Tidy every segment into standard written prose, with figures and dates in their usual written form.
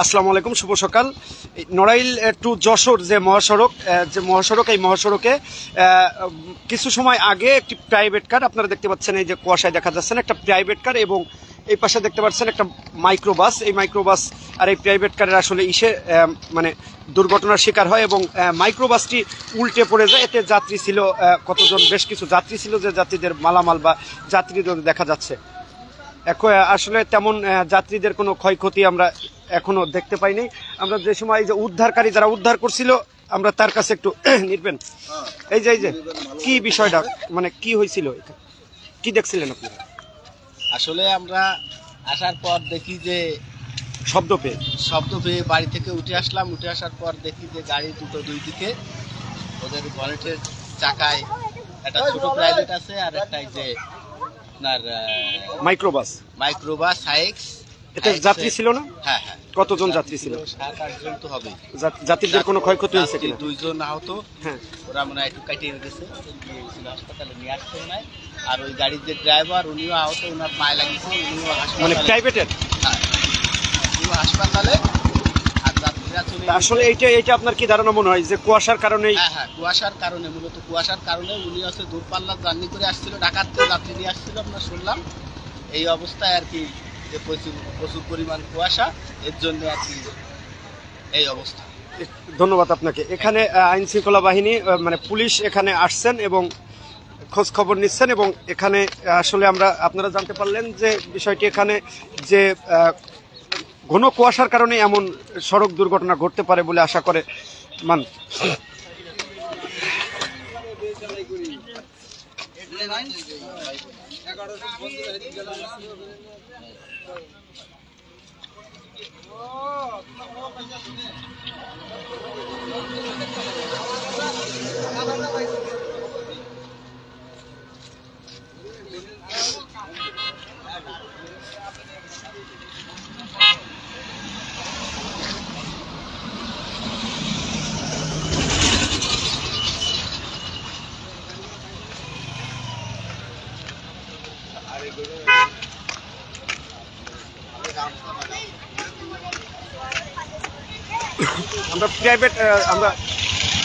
আসসালামু আলাইকুম, শুভ সকাল। নড়াইল টু যশোর যে মহাসড়ক এই মহাসড়কে কিছু সময় আগে একটি প্রাইভেট কার, আপনারা দেখতে পাচ্ছেন এই যে কুয়াশায় দেখা যাচ্ছে একটা প্রাইভেট কার, এবং এই পাশে দেখতে পাচ্ছেন একটা মাইক্রোবাস। এই মাইক্রোবাস আর এই প্রাইভেট কারের আসলে মানে দুর্ঘটনার শিকার হয় এবং মাইক্রোবাসটি উল্টে পড়ে যায়। এতে যাত্রী ছিল কতজন, বেশ কিছু যাত্রী ছিল, যে যাত্রীদের মালামাল বা যাত্রীদের দেখা যাচ্ছে। আসলে তেমন যাত্রীদের কোনো ক্ষয়ক্ষতি আমরা এখনো দেখতে পাইনি। আমরা যে সময় এই যে উদ্ধারকারী যারা উদ্ধার করছিল, আমরা তার কাছে একটু নিবেন। এই যে কি বিষয়টা, মানে কি হয়েছিল, কি দেখছিলেন আপনি? আসলে আমরা আসার পর দেখি যে শব্দ পেয়ে বাড়ি থেকে উঠে আসলাম। উঠে আসার পর দেখি যে গাড়ি দুই দিকে, ওদের বনেটের চাকায় একটা ছোট প্রাইভেট আছে আর একটা যে আপনার মাইক্রোবাস হাইক্স। এতে যাত্রী ছিল না? হ্যাঁ, কতজন যাত্রী ছিল? 7-8 জন তো হবে। যাত্রীদের কোনো ক্ষয়ক্ষতি হয়েছে কিনা? 2 জন আহত। হ্যাঁ, ওরা মনে হয় একটু কাটিয়ে গেছে, হাসপাতালে নিয়ে আসছে মনে হয়। আর ওই গাড়ির যে ড্রাইভার, উনিও আহত, ওনার পায়ে লাগিয়েছে, উনিও হাসপাতালে। মানে প্রাইভেটের? হ্যাঁ, উনিও হাসপাতালে। আর যাত্রীরা চলে আসলে এইটা আপনার কি ধারণা মনে হয় যে কুয়াশার কারণেই? হ্যাঁ, কুয়াশার কারণে, মূলত কুয়াশার কারণে। উনি হচ্ছে দূরপাল্লা জার্নি করে আসছিল, ঢাকাতে যাত্রী নিয়ে আসছিল, আমরা শুনলাম। এই অবস্থায় আর কি, যে প্রচুর পরিমাণ কুয়াশা, এর জন্য আর কি এই অবস্থা। ধন্যবাদ আপনাকে। এখানে আইন শৃঙ্খলা বাহিনী মানে পুলিশ এখানে আসছেন এবং খোঁজ খবর নিচ্ছেন, এবং এখানে আসলে আপনারা জানতে পারলেন যে বিষয়টি এখানে যে ঘন কুয়াশার কারণে এমন সড়ক দুর্ঘটনা ঘটতে পারে বলে আশা করে আমরা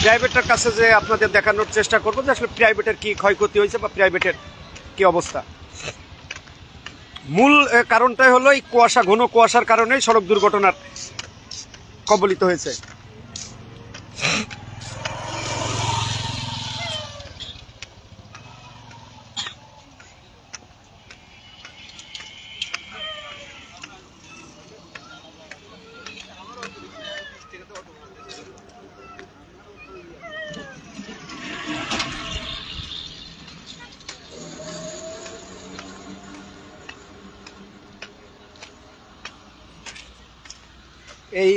প্রাইভেটের কাছে যে আপনাদের দেখানোর চেষ্টা করবো যে আসলে প্রাইভেটের কি ক্ষয়ক্ষতি হয়েছে বা প্রাইভেটের কি অবস্থা। মূল কারণটাই হলো এই ঘন কুয়াশার কারণেই সড়ক দুর্ঘটনার কবলিত হয়েছে। এই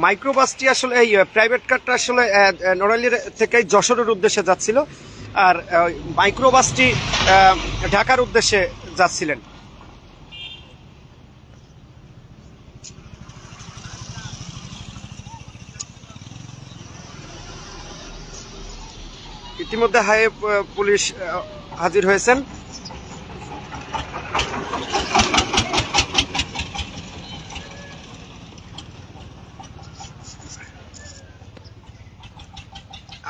মাইক্রোবাসটি আসলে, এই প্রাইভেট কারটা আসলে নড়াইলের থেকে যশোরের উদ্দেশ্যে যাচ্ছিল, আর মাইক্রোবাসটি ঢাকার উদ্দেশ্যে যাচ্ছিলেন। ইতিমধ্যে পুলিশ হাজির হয়েছেন।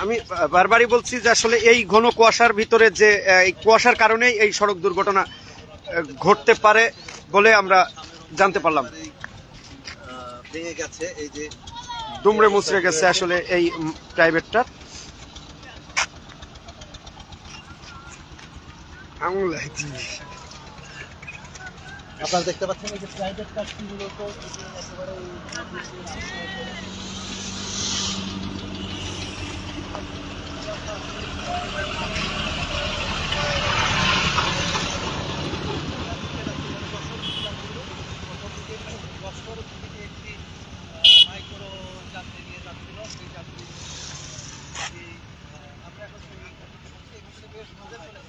আমি বারবারই বলছি যে আসলে এই ঘন কুয়াশার ভিতরে যে এই কুয়াশার কারণেই এই সড়ক দুর্ঘটনা ঘটতে পারে বলে আমরা জানতে পারলাম। ভেঙে গেছে, এই যে দুমড়ে মুচড়ে গেছে আসলে এই প্রাইভেটটা। আপনারা দেখতে পাচ্ছেন এই যে প্রাইভেট কারটি মূলত একেবারে মাইক্রো যাত্রী নিয়ে যাচ্ছিল, সেই যাত্রী আমরা এখন বেশ মজা চলে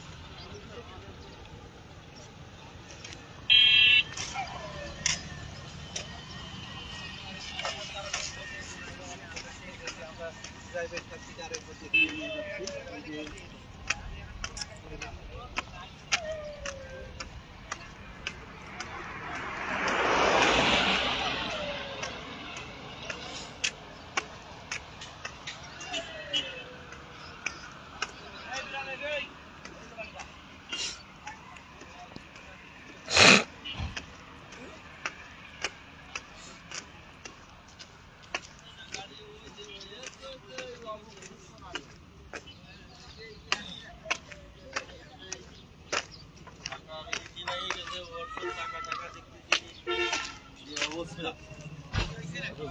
প্রাইভেট ট্যাক্সিতে আরেকবার দেখিয়ে নিয়ে যাচ্ছি।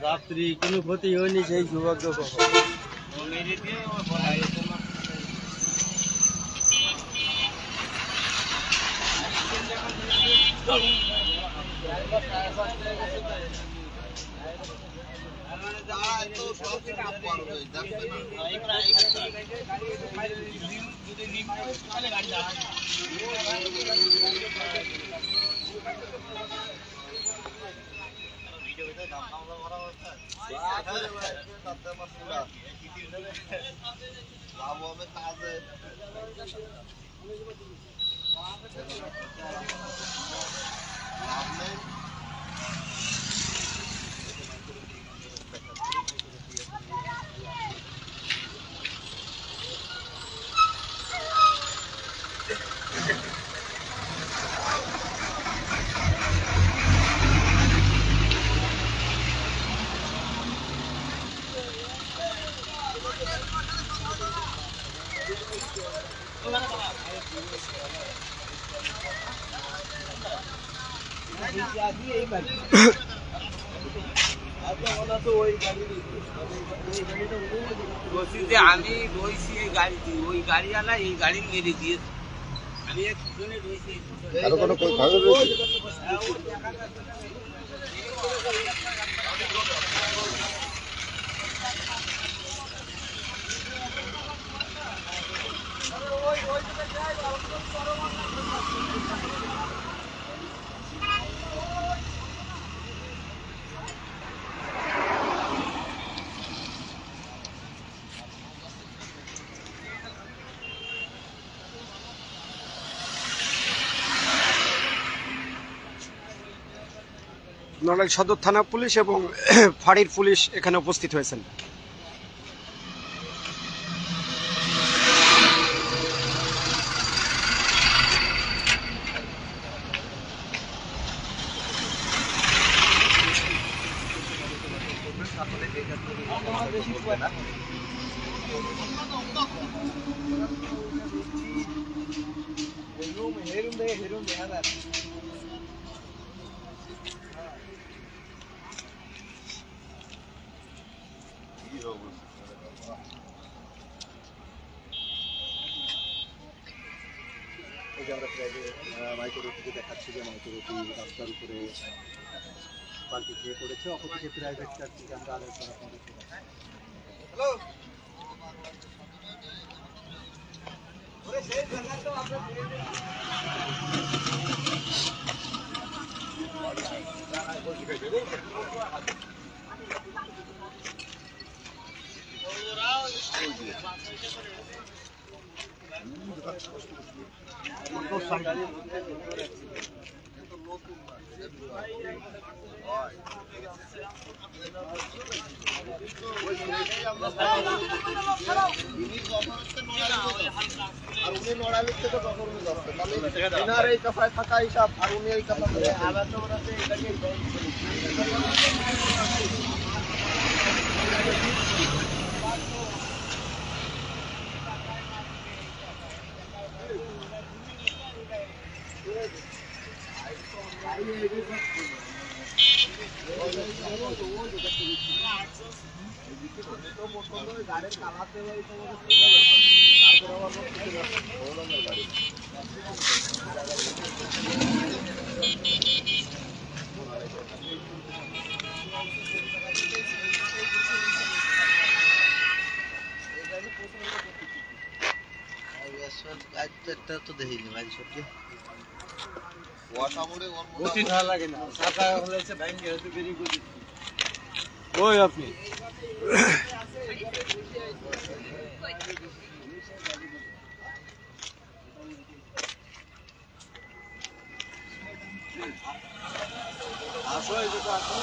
যাত্রী কোনো ক্ষতি হয়নি সেই সৌভাগ্য কখন। বলছি যে আমি রয়েছি এই গাড়িতে, ওই গাড়িওয়ালা এই গাড়ি মেরে দিয়েছে। আমি এক পিছনে রয়েছি। আরো কোনো খবর রয়েছে? নড়াইল সদর থানা পুলিশ এবং ফাঁড়ির পুলিশ এখানে উপস্থিত হয়েছেন। এই যে আমরা মাইক্রোরোটিকে দেখাচ্ছি যে মাইক্রোরোটি রাস্তার উপরে পাল্টি খেয়ে পড়েছে, অপরদিকে প্রাইভেট কার থেকে আমরা আরেকবার আপনাদের আর উনি নড়াইলের থেকে কখন যাচ্ছে, তাহলে এনার এই কাছায় থাকা হিসাব আর উনি এই কাছা থেকে আবার তো ওরা তো এটাকে গাড়ির কালাতে তো দেখিনি ভাই সত্যি লাগে না টাকা হলেছে ব্যাংকে হতে বেরিয়ে গেছে। ওই আপনি আসো এই যে আসো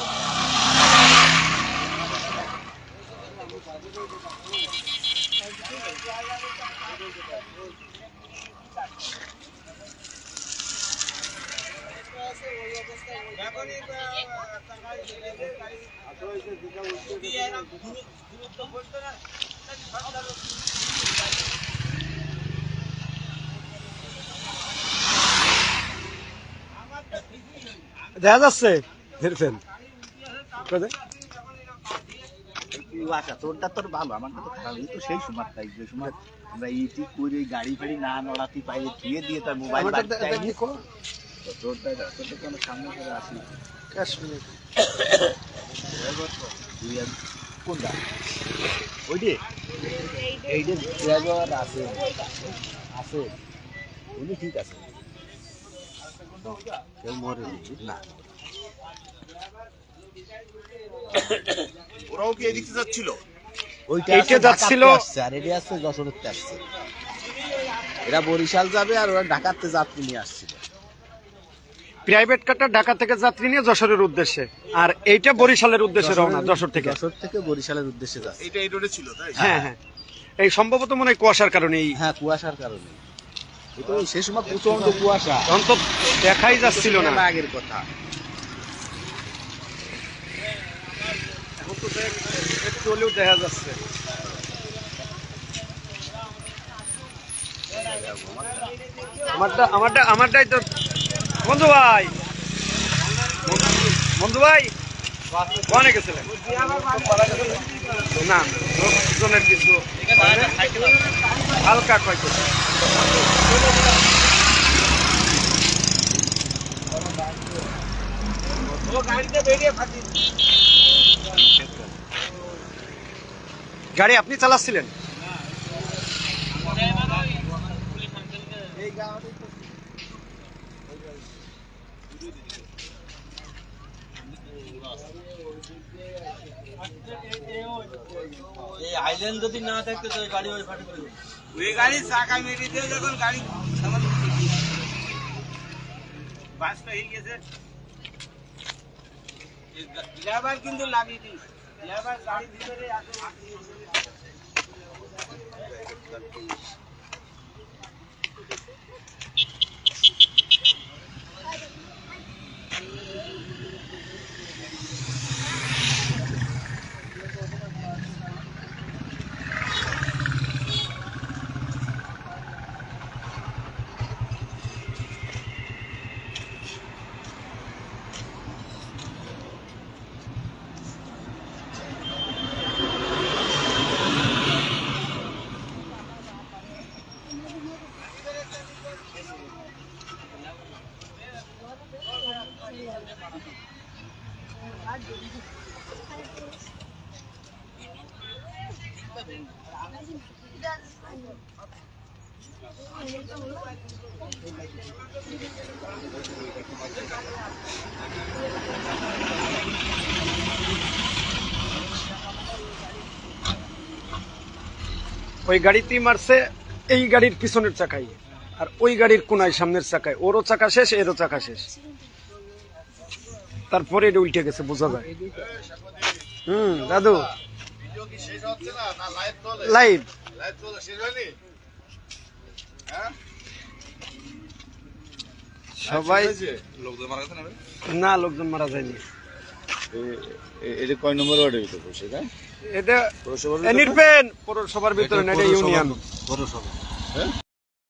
দেখা যাচ্ছে হেরফেন কুয়াশা তোরটা তোর ভালো, আমারটা তো খারাপ। তো সেই সময় তাই যে সময় আমরা ইটি করে গাড়ি ফাড়ি না নড়াতে পাই ধুয়ে দিয়ে তার মোবাইল তোরটা কোনো সামনে করে আসি কোনটা ওইটি এইটা ড্রাইভার আছে আছে উনি ঠিক আছে, কেউ মরেনি না। ওরাও কি এদিকে যাচ্ছিল? এইটা যাচ্ছিল আর এটা আসছে যশোরতে আসছে, এরা বরিশাল যাবে আর ওরা ঢাকাতে যাত্রী নিয়ে আসছিল। প্রাইভেট কারটা ঢাকা থেকে যাত্রী নিয়ে যশোরের উদ্দেশ্যে, আর এইটা বরিশালের উদ্দেশ্যে রওনা যশোর থেকে। যশোর থেকে বরিশালের উদ্দেশ্যে যাচ্ছে। এটা এই রোডে ছিল তাই? হ্যাঁ হ্যাঁ, এই সম্ভবত মনে হয় কুয়াশার কারণেই। হ্যাঁ কুয়াশার কারণে, এই তো সে সময় প্রচন্ড কুয়াশা, তখন তো দেখাই যাচ্ছিল না। আগের কথা। এখন তো একটু হলেও দেখা যাচ্ছে। আমারটাই তো বন্ধু ভাই, বন্ধু ভাই কোনে গেছিলেন? না লোকজনের কিছু হালকা ক্ষয়ক্ষতি। গাড়ি আপনি চালাচ্ছিলেন? আইল্যান্ড যদি না থাকতো তো গাড়ি ওই ফাটে পড়ে যেত। ওই গাড়ি চাকা মেরে দিয়ে যখন গাড়ি সামান্য বাসটা হয়ে গেছে, ড্রাইভার কিন্তু লাগিয়ে দিই, ড্রাইভার গাড়ি ভিতরে ওই গাড়িতেই মারছে এই গাড়ির পিছনের চাকায়, আর ওই গাড়ির কোনায় সামনের চাকায়। ওরও চাকা শেষ, এরও চাকা শেষ, তারপরে এটা উল্টে গেছে, বোঝা যায়। দাদু লাইভ সবাই না, লোকজন মারা যায়নি। এটা কয় নম্বর ওয়ার্ডের ভিতরে বসে? এটা পৌরসভার ভিতরে না, এটা ইউনিয়ন। পৌরসভা।